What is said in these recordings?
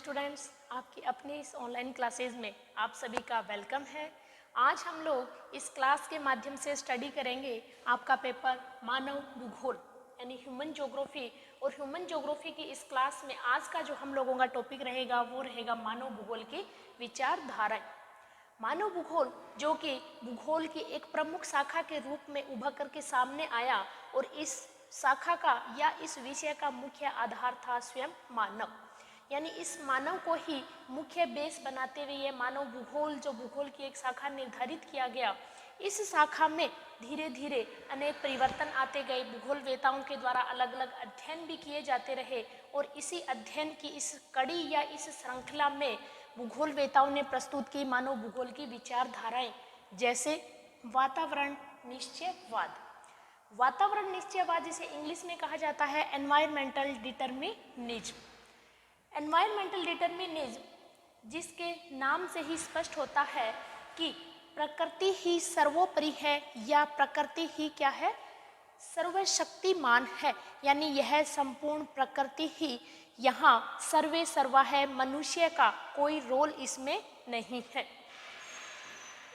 Students, आपकी अपनी इस ऑनलाइन क्लासेज में आप सभी का वेलकम है। आज हम लोग इस क्लास के माध्यम से स्टडी करेंगे आपका पेपर मानव भूगोल यानी ह्यूमन ज्योग्राफी। और ह्यूमन ज्योग्राफी की इस क्लास में आज का जो हम लोगों का टॉपिक रहेगा वो रहेगा मानव भूगोल की विचारधाराएं। मानव भूगोल जो कि भूगोल की एक प्रमुख शाखा के रूप में उभर करके सामने आया और इस शाखा का या इस विषय का मुख्य आधार था स्वयं मानव, यानी इस मानव को ही मुख्य बेस बनाते हुए ये मानव भूगोल जो भूगोल की एक शाखा निर्धारित किया गया। इस शाखा में धीरे धीरे अनेक परिवर्तन आते गए, भूगोलवेताओं के द्वारा अलग अलग अध्ययन भी किए जाते रहे और इसी अध्ययन की इस कड़ी या इस श्रृंखला में भूगोलवेताओं ने प्रस्तुत की मानव भूगोल की विचारधाराएं, जैसे वातावरण निश्चयवाद। वातावरण निश्चयवाद जिसे इंग्लिश में कहा जाता है एनवायरमेंटल डिटर्मिनिज्म। एनवायरमेंटल डिटर्मिनिज्म जिसके नाम से ही स्पष्ट होता है कि प्रकृति ही सर्वोपरि है या प्रकृति ही क्या है, सर्वशक्तिमान है, यानी यह संपूर्ण प्रकृति ही यहाँ सर्वे सर्वा है, मनुष्य का कोई रोल इसमें नहीं है।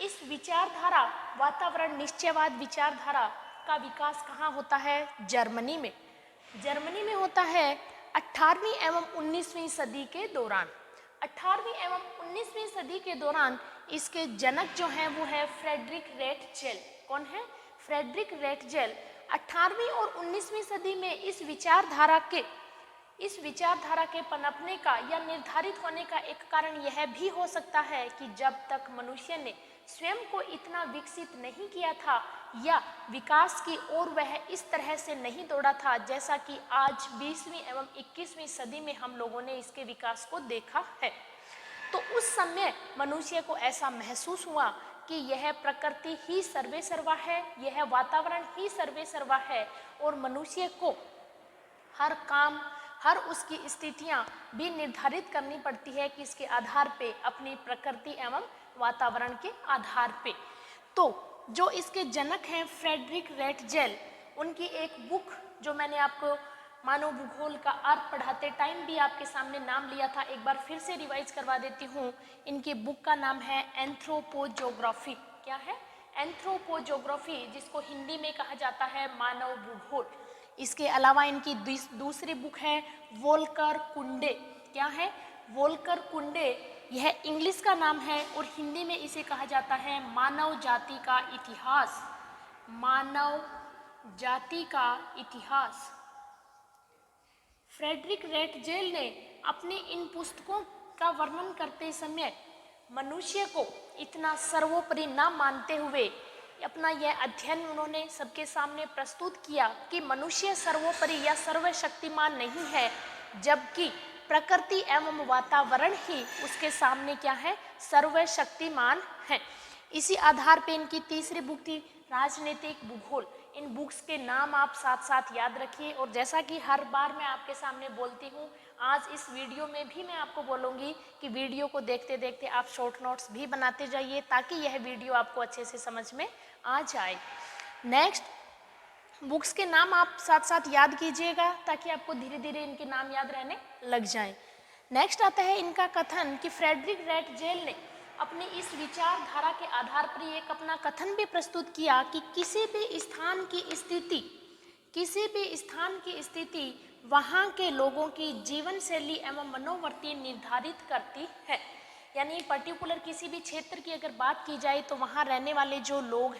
इस विचारधारा वातावरण निश्चयवाद विचारधारा का विकास कहाँ होता है? जर्मनी में। जर्मनी में होता है 18वीं एवं 19वीं सदी के दौरान। 18वीं एवं 19वीं सदी के दौरान इसके जनक जो हैं वो है फ्रेडरिक रेटजेल। कौन है? Frederick Ratzel. 18वीं और 19वीं सदी में इस विचारधारा के पनपने का या निर्धारित होने का एक कारण यह भी हो सकता है कि जब तक मनुष्य ने स्वयं को इतना विकसित नहीं किया था या विकास की ओर वह इस तरह से नहीं दौड़ा था जैसा कि आज 20वीं एवं 21वीं सदी में हम लोगों ने इसके विकास को देखा है। तो उस समय मनुष्य को ऐसा महसूस हुआ कि यह प्रकृति ही सर्वे सर्वा है, यह वातावरण ही सर्वे सर्वा है और मनुष्य को हर काम हर उसकी स्थितियां भी निर्धारित करनी पड़ती है कि इसके आधार पे अपनी प्रकृति एवं वातावरण के आधार पे। तो जो इसके जनक हैं फ्रेडरिक रेटजेल, उनकी एक बुक जो मैंने आपको मानव भूगोल का अर्थ पढ़ाते टाइम भी आपके सामने नाम लिया था, एक बार फिर से रिवाइज करवा देती हूँ। इनकी बुक का नाम है एंथ्रोपोजोग्राफी। क्या है? एंथ्रोपोजोग्राफी, जिसको हिंदी में कहा जाता है मानव भूगोल। इसके अलावा इनकी दूसरी बुक है वोल्कर कुंडे। क्या है? वोल्कर कुंडे। यह इंग्लिश का नाम है और हिंदी में इसे कहा जाता है मानव जाति का इतिहास। मानव जाति का इतिहास। फ्रेडरिक रेटजेल ने अपनी इन पुस्तकों का वर्णन करते समय मनुष्य को इतना सर्वोपरि न मानते हुए अपना यह अध्ययन उन्होंने सबके सामने प्रस्तुत किया कि मनुष्य सर्वोपरि या सर्वशक्तिमान नहीं है, जबकि प्रकृति एवं वातावरण ही उसके सामने क्या है, सर्वशक्तिमान है। इसी आधार पे इनकी तीसरी बुक थी राजनीतिक भूगोल। इन बुक्स के नाम आप साथ साथ याद रखिए और जैसा कि हर बार मैं आपके सामने बोलती हूँ, आज इस वीडियो में भी मैं आपको बोलूँगी कि वीडियो को देखते देखते आप शॉर्ट नोट्स भी बनाते जाइए ताकि यह वीडियो आपको अच्छे से समझ में आ जाए। नेक्स्ट, बुक्स के नाम आप साथ साथ याद कीजिएगा ताकि आपको धीरे धीरे इनके नाम याद रहने लग जाएं। नेक्स्ट आता है इनका कथन कि फ्रेडरिक रेटजेल ने अपनी इस विचारधारा के आधार पर एक अपना कथन भी प्रस्तुत किया कि किसी भी स्थान की स्थिति वहाँ के लोगों की जीवन शैली एवं मनोवृत्ति निर्धारित करती है। यानी पर्टिकुलर किसी भी क्षेत्र की अगर बात की जाए तो वहाँ रहने वाले जो लोग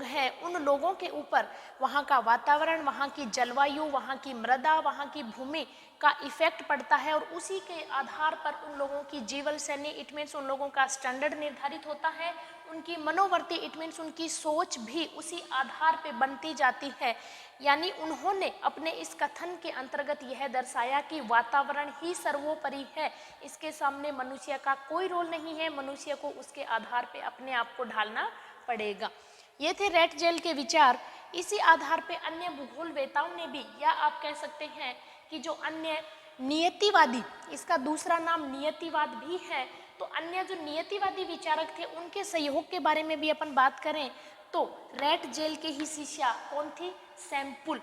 हैं, उन लोगों के ऊपर वहाँ का वातावरण, वहाँ की जलवायु, वहाँ की मृदा, वहाँ की भूमि का इफेक्ट पड़ता है और उसी के आधार पर उन लोगों की जीवन शैली, इट मीन्स उन लोगों का स्टैंडर्ड निर्धारित होता है। उनकी मनोवृत्ति, इट मीन्स उनकी सोच भी उसी आधार पे बनती जाती है। यानी उन्होंने अपने इस कथन के अंतर्गत यह दर्शाया कि वातावरण ही सर्वोपरि है, इसके सामने मनुष्य का कोई रोल नहीं है, मनुष्य को उसके आधार पे अपने आप को ढालना पड़ेगा। ये थे रेटजेल के विचार। इसी आधार पे अन्य भूगोलवेताओं ने भी, या आप कह सकते हैं कि जो अन्य नियतिवादी, इसका दूसरा नाम नियतिवाद भी है, तो अन्य जो नियतिवादी विचारक थे उनके सहयोग के बारे में भी अपन बात करें तो रेटजेल के ही शिष्या कौन थी? सैंपुल।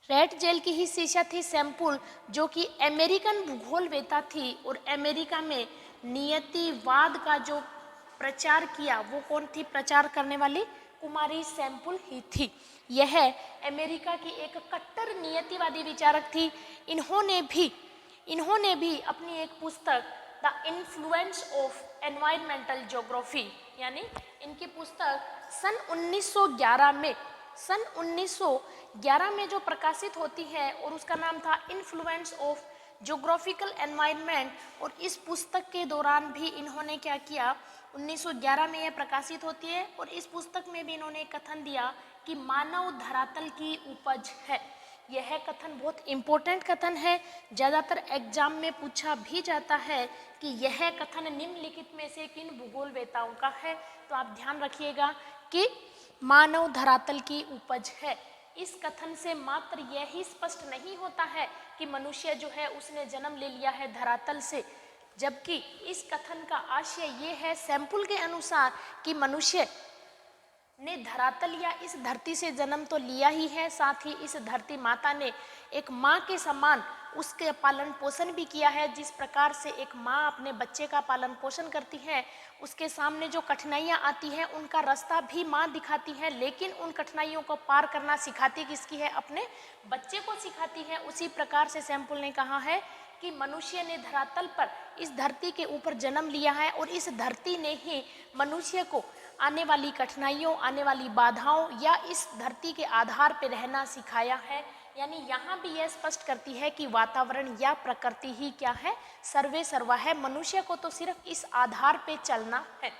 रेड जेल की ही शिष्या थी सैम्पुल, जो कि अमेरिकन भूगोलवेता थी और अमेरिका में नियतिवाद का जो प्रचार किया वो कौन थी प्रचार करने वाली? कुमारी सैम्पुल ही थी। यह अमेरिका की एक कट्टर नियतिवादी विचारक थी। इन्होंने भी अपनी एक पुस्तक the influence of environmental geography, यानी इनकी पुस्तक सन 1911 में जो प्रकाशित होती है और उसका नाम था इन्फ्लुएंस ऑफ ज्योग्राफिकल एनवायरनमेंट। और इस पुस्तक के दौरान भी इन्होंने क्या किया, 1911 में यह प्रकाशित होती है और इस पुस्तक में भी इन्होंने कथन दिया कि मानव धरातल की उपज है। यह कथन बहुत इम्पोर्टेंट कथन है, ज़्यादातर एग्जाम में पूछा भी जाता है कि यह कथन निम्नलिखित में से किन भूगोलवेताओं का है। तो आप ध्यान रखिएगा कि मानव धरातल की उपज है। इस कथन से मात्र यही स्पष्ट नहीं होता है कि मनुष्य जो है उसने जन्म ले लिया है धरातल से, जबकि इस कथन का आशय ये है सैम्पुल के अनुसार कि मनुष्य ने धरातल या इस धरती से जन्म तो लिया ही है, साथ ही इस धरती माता ने एक माँ के समान उसके पालन पोषण भी किया है। जिस प्रकार से एक माँ अपने बच्चे का पालन पोषण करती है, उसके सामने जो कठिनाइयाँ आती हैं उनका रास्ता भी माँ दिखाती है, लेकिन उन कठिनाइयों को पार करना सिखाती किसकी है? अपने बच्चे को सिखाती है। उसी प्रकार से सैम्पुल ने कहा है कि मनुष्य ने धरातल पर इस धरती के ऊपर जन्म लिया है और इस धरती ने ही मनुष्य को आने वाली कठिनाइयों, आने वाली बाधाओं या इस धरती के आधार पर रहना सिखाया है। यानी यहाँ भी यह स्पष्ट करती है कि वातावरण या प्रकृति ही क्या है? सर्वे सर्वा है। मनुष्य को तो सिर्फ इस आधार पे चलना है।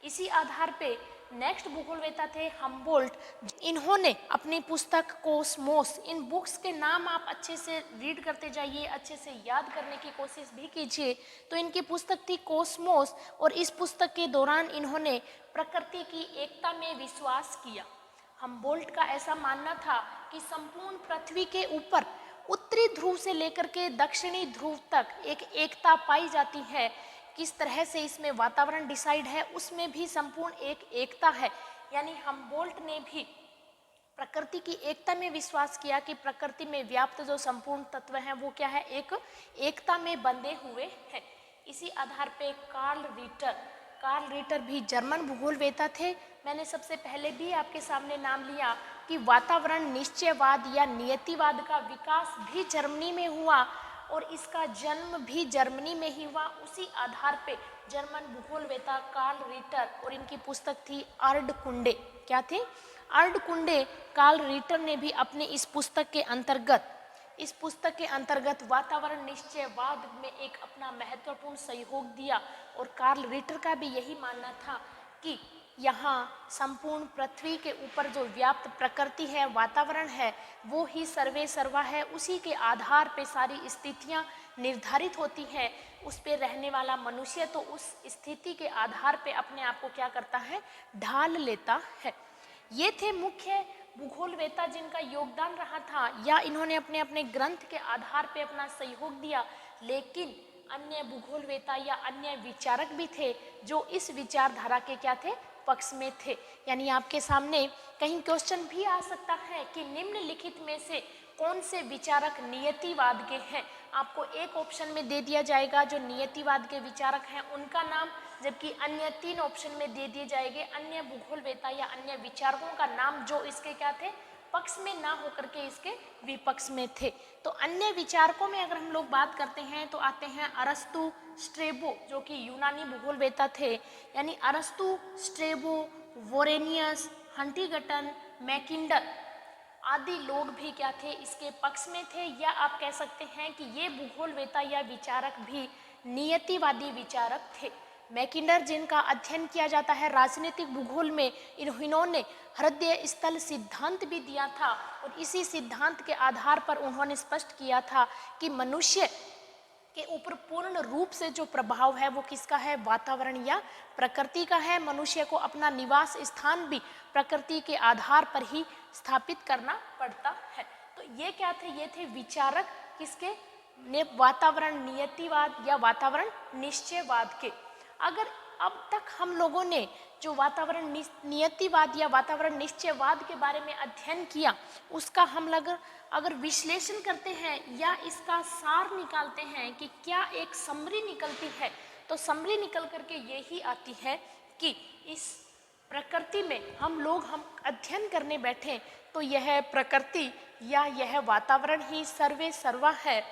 इसी आधार पे नेक्स्ट भूगोलवेता थे हम्बोल्ट। इन्होंने अपनी पुस्तक कोस्मोस, इन बुक्स के नाम आप अच्छे से रीड करते जाइए, अच्छे से याद करने की कोशिश भी कीजिए। तो इनकी पुस्तक थी कोस्मोस और इस पुस्तक के दौरान इन्होंने प्रकृति की एकता में विश्वास किया। हम्बोल्ट का ऐसा मानना था कि संपूर्ण पृथ्वी के ऊपर उत्तरी ध्रुव से लेकर के दक्षिणी ध्रुव तक एक एकता पाई जाती है। किस तरह से इसमें वातावरण डिसाइड है उसमें भी संपूर्ण एक एकता है। यानी हम्बोल्ट ने भी प्रकृति की एकता में विश्वास किया कि प्रकृति में व्याप्त जो संपूर्ण तत्व हैं वो क्या है? एक एकता में बंधे हुए हैं। इसी आधार पे कार्ल रीटर भी जर्मन भूगोलवेता थे। मैंने सबसे पहले भी आपके सामने नाम लिया कि वातावरण निश्चयवाद या नियतिवाद का विकास भी जर्मनी में हुआ और इसका जन्म भी जर्मनी में ही हुआ। उसी आधार पे जर्मन भूगोलवेता कार्ल रीटर और इनकी पुस्तक थी अर्डकुंडे। क्या थी? अर्डकुंडे। कार्ल रीटर ने भी अपने इस पुस्तक के अंतर्गत वातावरण निश्चयवाद में एक अपना महत्वपूर्ण सहयोग दिया और कार्ल रीटर का भी यही मानना था कि यहाँ संपूर्ण पृथ्वी के ऊपर जो व्याप्त प्रकृति है, वातावरण है, वो ही सर्वे सर्वा है। उसी के आधार पे सारी स्थितियाँ निर्धारित होती हैं। उस पे रहने वाला मनुष्य तो उस स्थिति के आधार पे अपने आप को क्या करता है? ढाल लेता है। ये थे मुख्य भूगोलवेता जिनका योगदान रहा था या इन्होंने अपने अपने ग्रंथ के आधार पे अपना सहयोग दिया। लेकिन अन्य भूगोलवेता या अन्य विचारक भी थे जो इस विचारधारा के क्या थे? पक्ष में थे। यानी आपके सामने कहीं क्वेश्चन भी आ सकता है कि निम्नलिखित में से कौन से विचारक नियतिवाद के हैं। आपको एक ऑप्शन में दे दिया जाएगा जो नियतिवाद के विचारक हैं उनका नाम, जबकि अन्य 3 ऑप्शन में दे दिए जाएंगे अन्य भूगोलवेता या अन्य विचारकों का नाम जो इसके क्या थे? पक्ष में ना होकर के इसके विपक्ष में थे। तो अन्य विचारकों में अगर हम लोग बात करते हैं तो आते हैं अरस्तु, स्ट्रेबो जो कि यूनानी भूगोलवेता थे। यानी अरस्तु, स्ट्रेबो, वोरेनियस, हंटिंगटन, मैकिंडर आदि लोग भी क्या थे? इसके पक्ष में थे। या आप कह सकते हैं कि ये भूगोलवेता या विचारक भी नियतिवादी विचारक थे। मैकिंडर जिनका अध्ययन किया जाता है राजनीतिक भूगोल में, इन्होंने हृदय स्थल सिद्धांत भी दिया था और इसी सिद्धांत के आधार पर उन्होंने स्पष्ट किया था कि मनुष्य के ऊपर पूर्ण रूप से जो प्रभाव है वो किसका है? वातावरण या प्रकृति का है। मनुष्य को अपना निवास स्थान भी प्रकृति के आधार पर ही स्थापित करना पड़ता है। तो ये क्या थे? ये थे विचारक किसके? वातावरण नियतिवाद या वातावरण निश्चयवाद के। अगर अब तक हम लोगों ने जो वातावरण नियतिवाद या वातावरण निश्चयवाद के बारे में अध्ययन किया, उसका हम लोग अगर विश्लेषण करते हैं या इसका सार निकालते हैं कि क्या एक समरी निकलती है, तो समरी निकल करके यही आती है कि इस प्रकृति में हम अध्ययन करने बैठे तो यह प्रकृति या यह वातावरण ही सर्वे सर्वा है।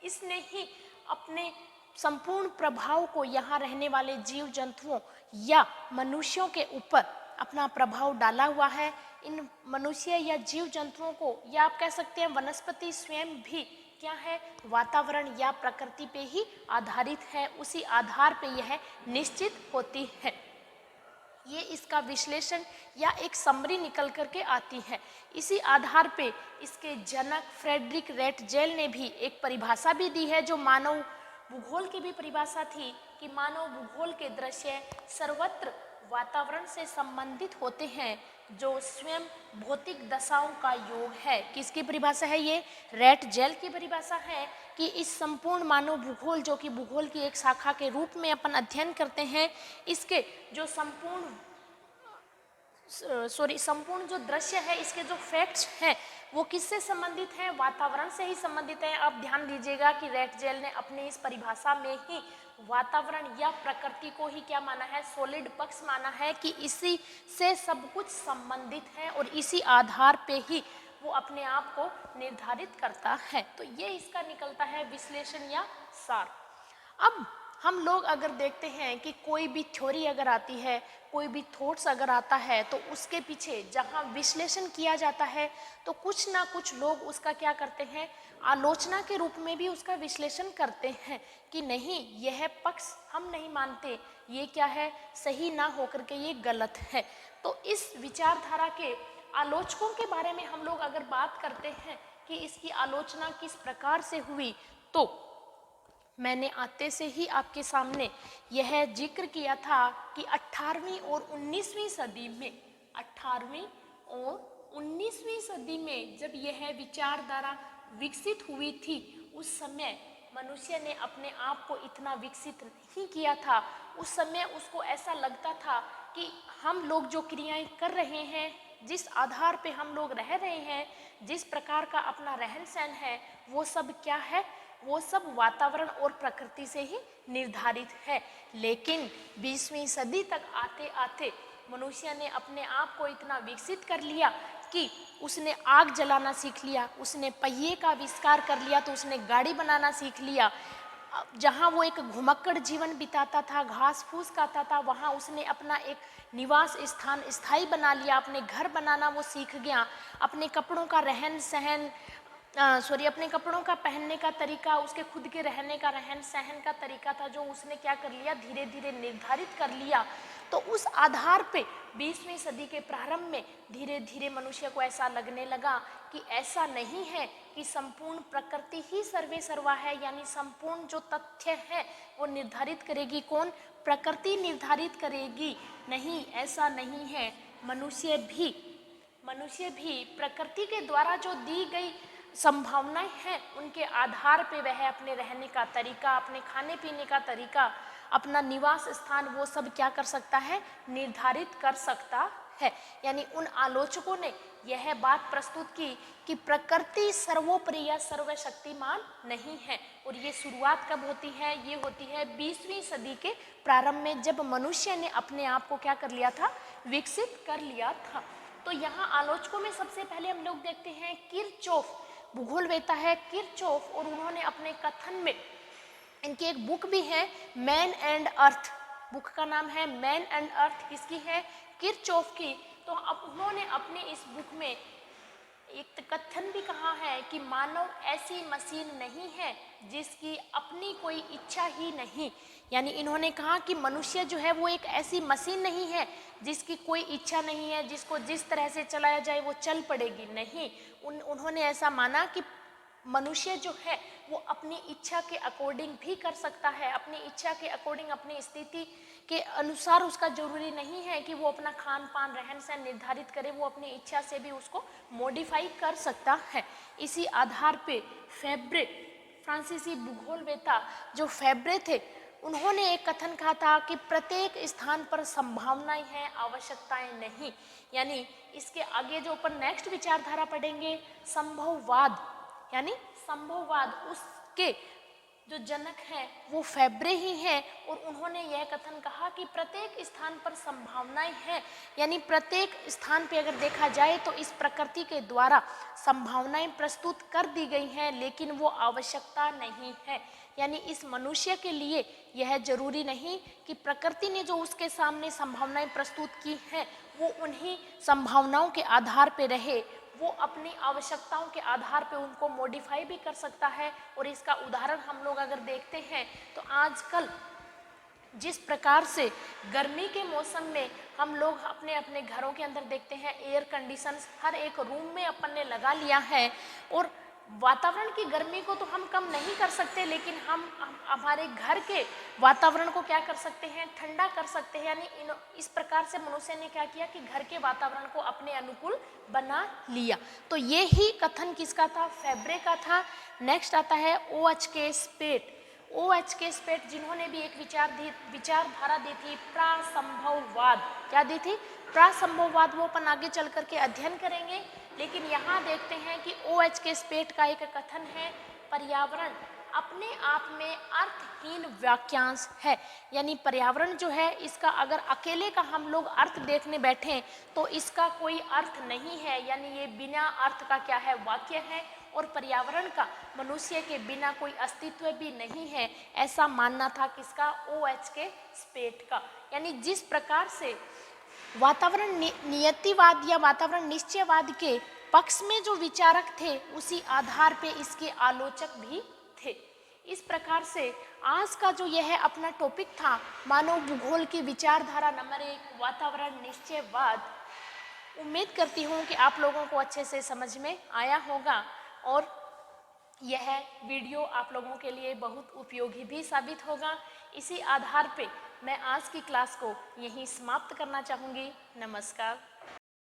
इसने ही अपने संपूर्ण प्रभाव को यहाँ रहने वाले जीव जंतुओं या मनुष्यों के ऊपर अपना प्रभाव डाला हुआ है। इन मनुष्य या जीव जंतुओं को, या आप कह सकते हैं वनस्पति स्वयं भी क्या है, वातावरण या प्रकृति पे ही आधारित है, उसी आधार पे यह निश्चित होती है। ये इसका विश्लेषण या एक समरी निकल करके आती है। इसी आधार पे इसके जनक फ्रेडरिक रेटजेल ने भी एक परिभाषा भी दी है, जो मानव भूगोल की भी परिभाषा थी कि मानव भूगोल के दृश्य सर्वत्र वातावरण से संबंधित होते हैं, जो स्वयं भौतिक दशाओं का योग है। किसकी परिभाषा है ये? रेटजेल की परिभाषा है कि इस संपूर्ण मानव भूगोल, जो कि भूगोल की एक शाखा के रूप में अपन अध्ययन करते हैं, इसके जो संपूर्ण जो दृश्य है, इसके जो फैक्ट्स हैं, वो किससे संबंधित हैं? वातावरण से ही संबंधित है। आप ध्यान दीजिएगा कि रेटजेल ने अपनी इस परिभाषा में ही वातावरण या प्रकृति को ही क्या माना है? सॉलिड पक्ष माना है कि इसी से सब कुछ संबंधित है और इसी आधार पे ही वो अपने आप को निर्धारित करता है। तो ये इसका निकलता है विश्लेषण या सार। अब हम लोग अगर देखते हैं कि कोई भी थ्योरी अगर आती है, कोई भी थॉट्स अगर आता है, तो उसके पीछे जहाँ विश्लेषण किया जाता है तो कुछ ना कुछ लोग उसका क्या करते हैं? आलोचना के रूप में भी उसका विश्लेषण करते हैं कि नहीं, यह पक्ष हम नहीं मानते, ये क्या है, सही ना होकर के ये गलत है। तो इस विचारधारा के आलोचकों के बारे में हम लोग अगर बात करते हैं कि इसकी आलोचना किस प्रकार से हुई, तो मैंने आते से ही आपके सामने यह जिक्र किया था कि 18वीं और 19वीं सदी में 18वीं और 19वीं सदी में जब यह विचारधारा विकसित हुई थी, उस समय मनुष्य ने अपने आप को इतना विकसित नहीं किया था। उस समय उसको ऐसा लगता था कि हम लोग जो क्रियाएं कर रहे हैं, जिस आधार पे हम लोग रह रहे हैं, जिस प्रकार का अपना रहन सहन है, वो सब क्या है? वो सब वातावरण और प्रकृति से ही निर्धारित है। लेकिन 20वीं सदी तक आते आते मनुष्य ने अपने आप को इतना विकसित कर लिया कि उसने आग जलाना सीख लिया, उसने पहिए का आविष्कार कर लिया, तो उसने गाड़ी बनाना सीख लिया। जहाँ वो एक घुमक्कड़ जीवन बिताता था, घास फूस खाता था, वहाँ उसने अपना एक निवास स्थान स्थायी बना लिया, अपने घर बनाना वो सीख गया। अपने कपड़ों का रहन सहन अपने कपड़ों का पहनने का तरीका, उसके खुद के रहने का रहन सहन का तरीका था, जो उसने क्या कर लिया? धीरे धीरे निर्धारित कर लिया। तो उस आधार पे 20वीं सदी के प्रारंभ में धीरे धीरे मनुष्य को ऐसा लगने लगा कि ऐसा नहीं है कि संपूर्ण प्रकृति ही सर्वे सर्वा है, यानी संपूर्ण जो तथ्य है वो निर्धारित करेगी कौन? प्रकृति निर्धारित करेगी। नहीं, ऐसा नहीं है। मनुष्य भी प्रकृति के द्वारा जो दी गई संभावनाएं हैं, उनके आधार पे वह अपने रहने का तरीका, अपने खाने पीने का तरीका, अपना निवास स्थान, वो सब क्या कर सकता है? निर्धारित कर सकता है। यानी उन आलोचकों ने यह बात प्रस्तुत की कि प्रकृति सर्वोपरि या सर्वशक्तिमान नहीं है। और ये शुरुआत कब होती है? ये होती है 20वीं सदी के प्रारंभ में, जब मनुष्य ने अपने आप को क्या कर लिया था? विकसित कर लिया था। तो यहाँ आलोचकों में सबसे पहले हम लोग देखते हैं किरचॉफ, भूगोलवेत्ता है किरचॉफ, और उन्होंने अपने कथन में, इनकी एक बुक भी है मैन एंड अर्थ, बुक का नाम है मैन एंड अर्थ, किसकी है? किरचॉफ की। तो अब उन्होंने अपने इस बुक में एक कथन भी कहा है कि मानव ऐसी मशीन नहीं है जिसकी अपनी कोई इच्छा ही नहीं। यानी इन्होंने कहा कि मनुष्य जो है वो एक ऐसी मशीन नहीं है जिसकी कोई इच्छा नहीं है, जिसको जिस तरह से चलाया जाए वो चल पड़ेगी। नहीं, उन्होंने ऐसा माना कि मनुष्य जो है वो अपनी इच्छा के अकॉर्डिंग भी कर सकता है, अपनी इच्छा के अकॉर्डिंग, अपनी स्थिति के अनुसार। उसका जरूरी नहीं है कि वो अपना खान पान रहन सहन निर्धारित करे, वो अपनी इच्छा से भी उसको मॉडिफाई कर सकता है। इसी आधार पे फेब्रे, फ्रांसीसी भूगोलवेत्ता जो फेब्रे थे, उन्होंने एक कथन कहा था कि प्रत्येक स्थान पर संभावनाएं हैं, आवश्यकताएं नहीं। यानी इसके आगे जो ऊपर नेक्स्ट विचारधारा पढ़ेंगे संभववाद, यानी संभववाद, उसके जो जनक हैं वो फैब्रे ही हैं और उन्होंने यह कथन कहा कि प्रत्येक स्थान पर संभावनाएं हैं, यानी प्रत्येक स्थान पे अगर देखा जाए तो इस प्रकृति के द्वारा संभावनाएं प्रस्तुत कर दी गई हैं, लेकिन वो आवश्यकता नहीं है। यानी इस मनुष्य के लिए यह जरूरी नहीं कि प्रकृति ने जो उसके सामने संभावनाएं प्रस्तुत की हैं वो उन्हीं संभावनाओं के आधार पे रहे, वो अपनी आवश्यकताओं के आधार पे उनको मॉडिफाई भी कर सकता है। और इसका उदाहरण हम लोग अगर देखते हैं तो आजकल जिस प्रकार से गर्मी के मौसम में हम लोग अपने अपने घरों के अंदर देखते हैं एयर कंडीशन हर एक रूम में अपन ने लगा लिया है, और वातावरण की गर्मी को तो हम कम नहीं कर सकते, लेकिन हम हमारे घर के वातावरण को क्या कर सकते हैं, ठंडा कर सकते हैं। यानी इस प्रकार से मनुष्य ने क्या किया कि घर के वातावरण को अपने अनुकूल बना लिया। तो ये ही कथन किसका था, फैब्रे का था। नेक्स्ट आता है OH के स्पेट। OH के स्पेट जिन्होंने भी एक विचारधारा दी थी प्रासंभववाद। क्या दी थी, प्रासंभववाद। वो अपन आगे चल करके अध्ययन करेंगे, लेकिन यहाँ देखते हैं कि OH के स्पेट का एक कथन है पर्यावरण अपने आप में अर्थहीन वाक्यांश है। यानी पर्यावरण जो है इसका अगर अकेले का हम लोग अर्थ देखने बैठें तो इसका कोई अर्थ नहीं है, यानी ये बिना अर्थ का क्या है, वाक्य है, और पर्यावरण का मनुष्य के बिना कोई अस्तित्व भी नहीं है, ऐसा मानना था किसका, OH के स्पेट का। यानी जिस प्रकार से वातावरण नियतिवाद या वातावरण निश्चयवाद के पक्ष में जो विचारक थे उसी आधार पे इसके आलोचक भी थे। इस प्रकार से आज का जो यह अपना टॉपिक था मानव भूगोल की विचारधारा नंबर 1 वातावरण निश्चयवाद, उम्मीद करती हूँ कि आप लोगों को अच्छे से समझ में आया होगा और यह वीडियो आप लोगों के लिए बहुत उपयोगी भी साबित होगा। इसी आधार पे मैं आज की क्लास को यहीं समाप्त करना चाहूँगी। नमस्कार।